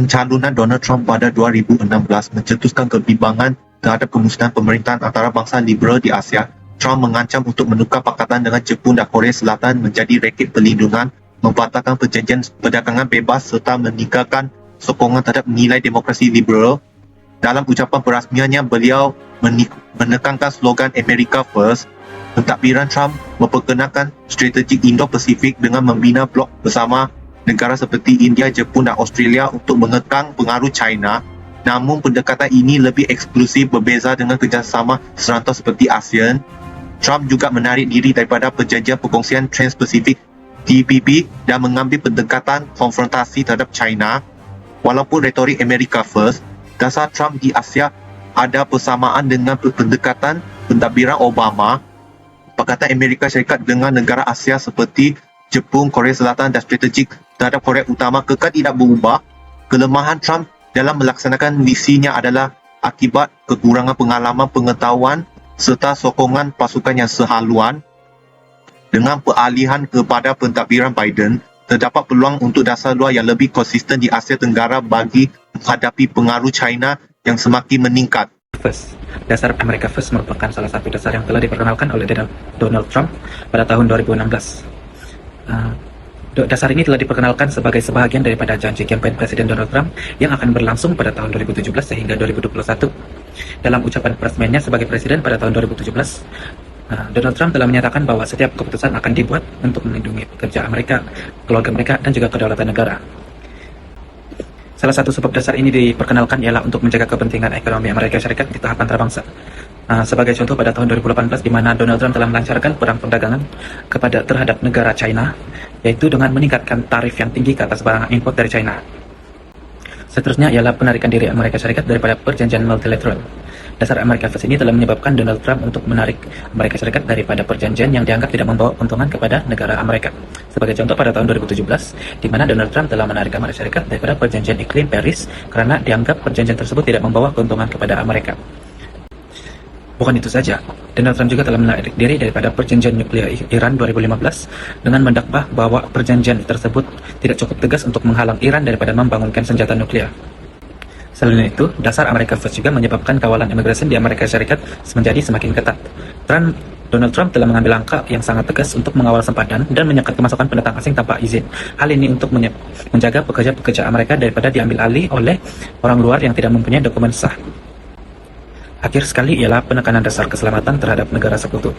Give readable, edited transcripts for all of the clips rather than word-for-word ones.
pencalonan Donald Trump pada 2016 mencetuskan kebimbangan terhadap kemusnahan pemerintahan antarabangsa liberal di Asia. Trump mengancam untuk menukar pakatan dengan Jepun dan Korea Selatan menjadi raket perlindungan, membatalkan perjanjian perdagangan bebas serta meninggalkan sokongan terhadap nilai demokrasi liberal. Dalam ucapan perasmiannya, beliau menekankan slogan America First. Pentadbiran Trump memperkenalkan strategi Indo-Pasifik dengan membina blok bersama negara seperti India, Jepun dan Australia untuk mengekang pengaruh China. Namun pendekatan ini lebih eksklusif berbeza dengan kerjasama serantau seperti ASEAN. Trump juga menarik diri daripada perjanjian perkongsian Trans-Pasifik TPP dan mengambil pendekatan konfrontasi terhadap China. Walaupun retorik America First, dasar Trump di Asia ada persamaan dengan pendekatan pentadbiran Obama. Pakatan Amerika Syarikat dengan negara Asia seperti Jepun, Korea Selatan dan strategik terhadap Korea Utama kekal tidak berubah. Kelemahan Trump dalam melaksanakan misinya adalah akibat kekurangan pengalaman pengetahuan serta sokongan pasukan yang sehaluan. Dengan peralihan kepada pentadbiran Biden, terdapat peluang untuk dasar luar yang lebih konsisten di Asia Tenggara bagi menghadapi pengaruh China yang semakin meningkat. First. Dasar America First merupakan salah satu dasar yang telah diperkenalkan oleh Donald Trump pada tahun 2016. Dasar ini telah diperkenalkan sebagai sebahagian daripada janji kampanye Presiden Donald Trump yang akan berlangsung pada tahun 2017 sehingga 2021. Dalam ucapan peresmiannya sebagai Presiden pada tahun 2017, Donald Trump telah menyatakan bahwa setiap keputusan akan dibuat untuk melindungi pekerja Amerika, keluarga mereka, dan juga kedaulatan negara. Salah satu sebab dasar ini diperkenalkan ialah untuk menjaga kepentingan ekonomi Amerika Syarikat di tahap antarabangsa. Sebagai contoh, pada tahun 2018, di mana Donald Trump telah melancarkan perang perdagangan terhadap negara China, yaitu dengan meningkatkan tarif yang tinggi ke atas barang impor dari China. Seterusnya ialah penarikan diri Amerika Syarikat daripada perjanjian multilateral. Dasar America First ini telah menyebabkan Donald Trump untuk menarik Amerika Syarikat daripada perjanjian yang dianggap tidak membawa keuntungan kepada negara Amerika. Sebagai contoh, pada tahun 2017, di mana Donald Trump telah menarik Amerika Syarikat daripada perjanjian iklim Paris karena dianggap perjanjian tersebut tidak membawa keuntungan kepada Amerika. Bukan itu saja, Donald Trump juga telah menarik diri daripada perjanjian nuklir Iran 2015 dengan mendakwah bahwa perjanjian tersebut tidak cukup tegas untuk menghalang Iran daripada membangunkan senjata nuklir. Selain itu, dasar America First juga menyebabkan kawalan imigrasi di Amerika Syarikat menjadi semakin ketat. Donald Trump telah mengambil langkah yang sangat tegas untuk mengawal sempadan dan menyekat kemasukan pendatang asing tanpa izin. Hal ini untuk menjaga pekerja-pekerja Amerika daripada diambil alih oleh orang luar yang tidak mempunyai dokumen sah. Akhir sekali ialah penekanan dasar keselamatan terhadap negara sekutu.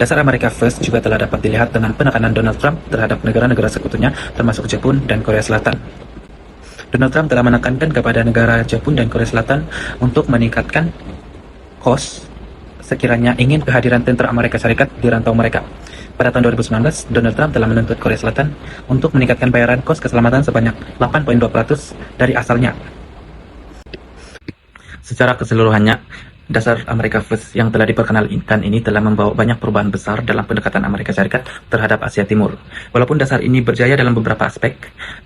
Dasar America First juga telah dapat dilihat dengan penekanan Donald Trump terhadap negara-negara sekutunya termasuk Jepun dan Korea Selatan. Donald Trump telah menekankan kepada negara Jepun dan Korea Selatan untuk meningkatkan kos sekiranya ingin kehadiran tentera Amerika Syarikat di rantau mereka. Pada tahun 2019, Donald Trump telah menuntut Korea Selatan untuk meningkatkan bayaran kos keselamatan sebanyak 8.2% dari asalnya. Secara keseluruhannya, dasar America First yang telah diperkenalkan ini telah membawa banyak perubahan besar dalam pendekatan Amerika Syarikat terhadap Asia Timur. Walaupun dasar ini berjaya dalam beberapa aspek,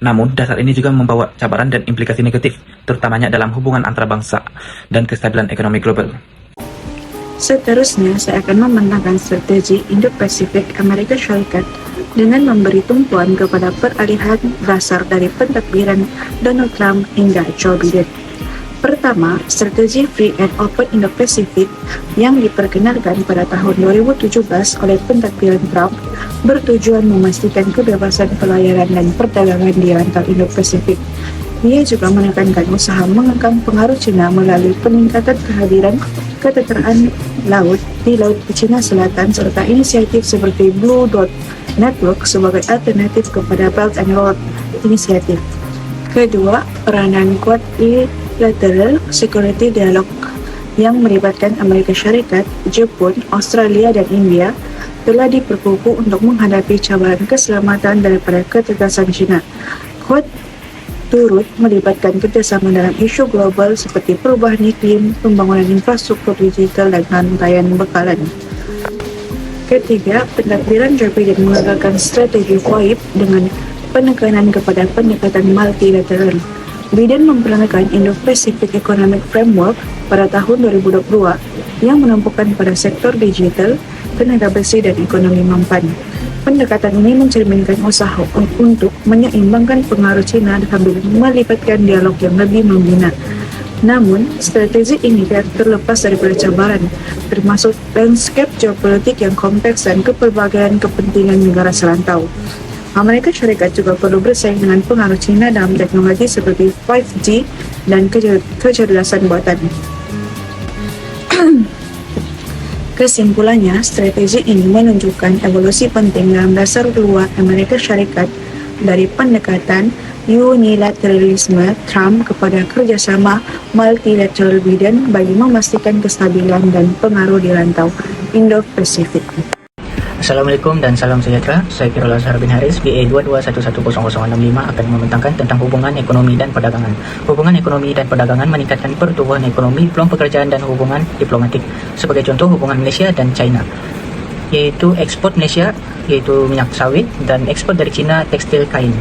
namun dasar ini juga membawa cabaran dan implikasi negatif, terutamanya dalam hubungan antarabangsa dan kestabilan ekonomi global. Seterusnya, saya akan membentangkan strategi Indo-Pasifik Amerika Syarikat dengan memberi tumpuan kepada peralihan dasar dari pentadbiran Donald Trump hingga Joe Biden. Pertama, strategi Free and Open Indo-Pacific yang diperkenalkan pada tahun 2017 oleh pentadbiran Trump bertujuan memastikan kebebasan pelayaran dan perdagangan di rantau Indo-Pasifik. Ia juga menekankan usaha mengekang pengaruh China melalui peningkatan kehadiran ketenteraan laut di Laut Cina Selatan serta inisiatif seperti Blue Dot Network sebagai alternatif kepada Belt and Road Initiative. Kedua, peranan Quadrilateral Security Dialogue yang melibatkan Amerika Syarikat, Jepun, Australia, dan India telah diperkukuh untuk menghadapi cabaran keselamatan daripada ketegasan China. Quad turut melibatkan kerjasama dalam isu global seperti perubahan iklim, pembangunan infrastruktur digital, dan rantaian bekalan. Ketiga, pentadbiran Joe Biden mengagalkan strategi FOIP dengan penekanan kepada pendekatan multilateral. Biden memperkenalkan Indo-Pacific Economic Framework pada tahun 2022 yang menumpukan pada sektor digital, tenaga bersih dan ekonomi mampan. Pendekatan ini mencerminkan usaha untuk menyeimbangkan pengaruh China sambil melibatkan dialog yang lebih membina. Namun, strategi ini tidak terlepas daripada cabaran, termasuk landscape geopolitik yang kompleks dan keberbagian kepentingan negara serantau. Amerika Syarikat juga perlu bersaing dengan pengaruh China dalam teknologi seperti 5G dan kecerdasan buatan. Kesimpulannya, strategi ini menunjukkan evolusi penting dalam dasar luar Amerika Syarikat dari pendekatan unilateralisme Trump kepada kerjasama multilateral Biden bagi memastikan kestabilan dan pengaruh di rantau Indo-Pasifik. Assalamualaikum dan salam sejahtera. Saya Kirol Azhar bin Haris, BA 22110065 akan membentangkan tentang hubungan ekonomi dan perdagangan. Hubungan ekonomi dan perdagangan meningkatkan pertumbuhan ekonomi, peluang pekerjaan dan hubungan diplomatik. Sebagai contoh, hubungan Malaysia dan China, yaitu ekspor Malaysia yaitu minyak sawit dan ekspor dari China tekstil kain.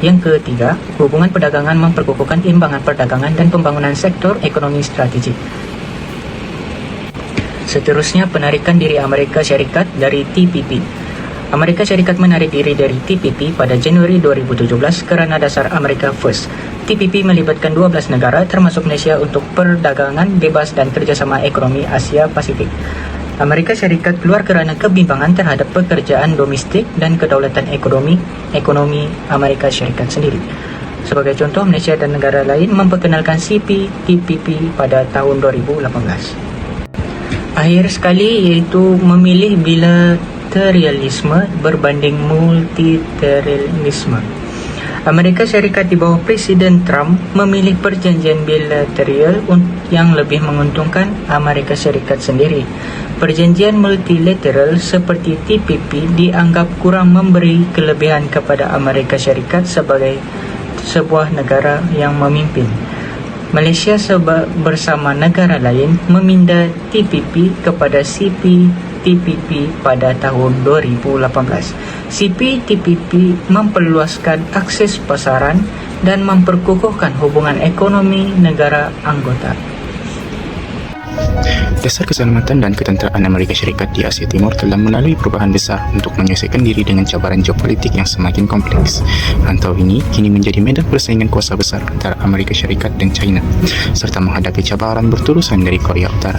Yang ketiga, hubungan perdagangan memperkukuhkan imbangan perdagangan dan pembangunan sektor ekonomi strategik. Seterusnya, penarikan diri Amerika Syarikat dari TPP. Amerika Syarikat menarik diri dari TPP pada Januari 2017 kerana dasar Amerika First. TPP melibatkan 12 negara termasuk Malaysia untuk perdagangan bebas dan kerjasama ekonomi Asia Pasifik. Amerika Syarikat keluar kerana kebimbangan terhadap pekerjaan domestik dan kedaulatan ekonomi Amerika Syarikat sendiri. Sebagai contoh, Malaysia dan negara lain memperkenalkan CPTPP pada tahun 2018. Akhir sekali, iaitu memilih bilateralisme berbanding multilateralisme. Amerika Syarikat di bawah Presiden Trump memilih perjanjian bilateral yang lebih menguntungkan Amerika Syarikat sendiri. Perjanjian multilateral seperti TPP dianggap kurang memberi kelebihan kepada Amerika Syarikat sebagai sebuah negara yang memimpin. Malaysia bersama negara lain meminda TPP kepada CPTPP pada tahun 2018. CPTPP memperluaskan akses pasaran dan memperkukuhkan hubungan ekonomi negara anggota. Dasar keselamatan dan ketenteraan Amerika Syarikat di Asia Timur telah melalui perubahan besar untuk menyelesaikan diri dengan cabaran geopolitik yang semakin kompleks. Rantau ini kini menjadi medan persaingan kuasa besar antara Amerika Syarikat dan China, serta menghadapi cabaran berterusan dari Korea Utara.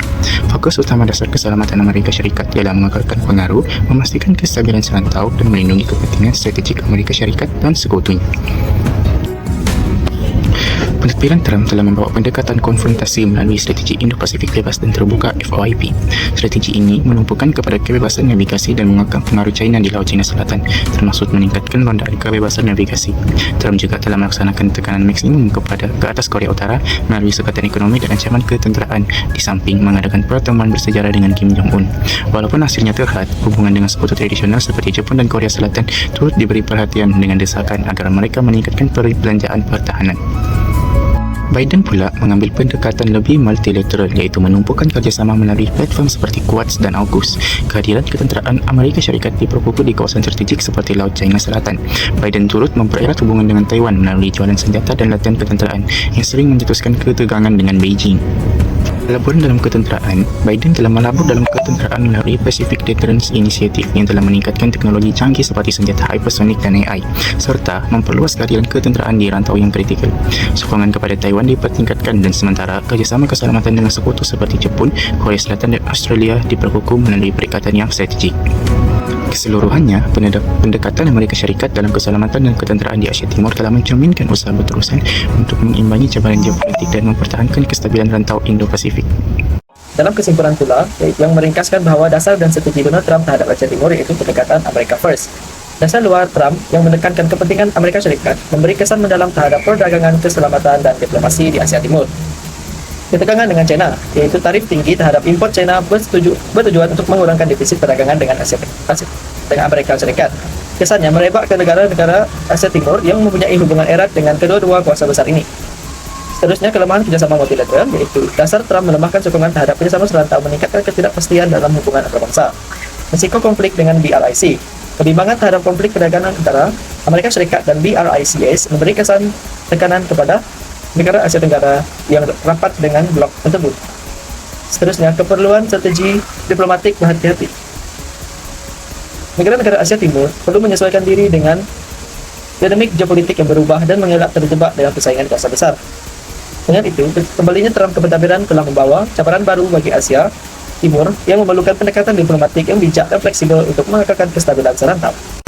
Fokus utama dasar keselamatan Amerika Syarikat ialah mengekalkan pengaruh, memastikan kestabilan serantau dan melindungi kepentingan strategik Amerika Syarikat dan sekutunya. Pentadbiran Trump telah membawa pendekatan konfrontasi melalui strategi Indo-Pasifik bebas dan terbuka (FOIP). Strategi ini menumpukan kepada kebebasan navigasi dan mengekang pengaruh China di Laut Cina Selatan, termasuk meningkatkan londaran kebebasan navigasi. Trump juga telah melaksanakan tekanan maksimum ke atas Korea Utara melalui sekatan ekonomi dan ancaman ketenteraan, di samping mengadakan pertemuan bersejarah dengan Kim Jong-un. Walaupun hasilnya terhad, hubungan dengan sekutu tradisional seperti Jepun dan Korea Selatan turut diberi perhatian dengan desakan agar mereka meningkatkan perbelanjaan pertahanan. Biden pula mengambil pendekatan lebih multilateral, iaitu menumpukan kerjasama melalui platform seperti Quads dan AUKUS. Kehadiran ketenteraan Amerika Syarikat diperkukuh di kawasan strategik seperti Laut China Selatan. Biden turut mempererat hubungan dengan Taiwan melalui jualan senjata dan latihan ketenteraan yang sering mencetuskan ketegangan dengan Beijing. Laburan dalam ketenteraan, Biden telah melabur dalam ketenteraan melalui Pacific Deterrence Initiative yang telah meningkatkan teknologi canggih seperti senjata hypersonic dan AI, serta memperluas kehadiran ketenteraan di rantau yang kritikal. Sokongan kepada Taiwan dipertingkatkan dan sementara kerjasama keselamatan dengan sekutu seperti Jepun, Korea Selatan dan Australia diperkukuh melalui perikatan yang strategik. Keseluruhannya, pendekatan Amerika Syarikat dalam keselamatan dan ketenteraan di Asia Timur telah mencerminkan usaha berterusan untuk mengimbangi cabaran geopolitik dan mempertahankan kestabilan rantau Indo-Pasifik. Dalam kesimpulan pula, yang meringkaskan bahawa dasar dan strategi Donald Trump terhadap Asia Timur iaitu pendekatan America First. Dasar luar Trump yang menekankan kepentingan Amerika Syarikat memberi kesan mendalam terhadap perdagangan, keselamatan dan diplomasi di Asia Timur. Ketegangan dengan China, iaitu tarif tinggi terhadap import China bertujuan untuk mengurangkan defisit perdagangan dengan dengan Amerika Syarikat. Kesannya merebak ke negara-negara Asia Timur yang mempunyai hubungan erat dengan kedua-dua kuasa besar ini. Seterusnya, kelemahan kerjasama multilateral, yaitu dasar Trump melemahkan sokongan terhadap kerjasama serantau meningkatkan ketidakpastian dalam hubungan antarabangsa. Risiko konflik dengan BRIC. Kebimbangan terhadap konflik perdagangan antara Amerika Syarikat dan BRICS memberi kesan tekanan kepada negara Asia Tenggara yang rapat dengan blok tersebut. Seterusnya, keperluan strategi diplomatik berhati-hati. Negara-negara Asia Timur perlu menyesuaikan diri dengan dinamik geopolitik yang berubah dan mengelak terjebak dalam persaingan kuasa besar. Dengan itu, kembalinya Trump ke pentadbiran telah membawa cabaran baru bagi Asia Timur yang memerlukan pendekatan diplomatik yang bijak dan fleksibel untuk mengekalkan kestabilan serantau.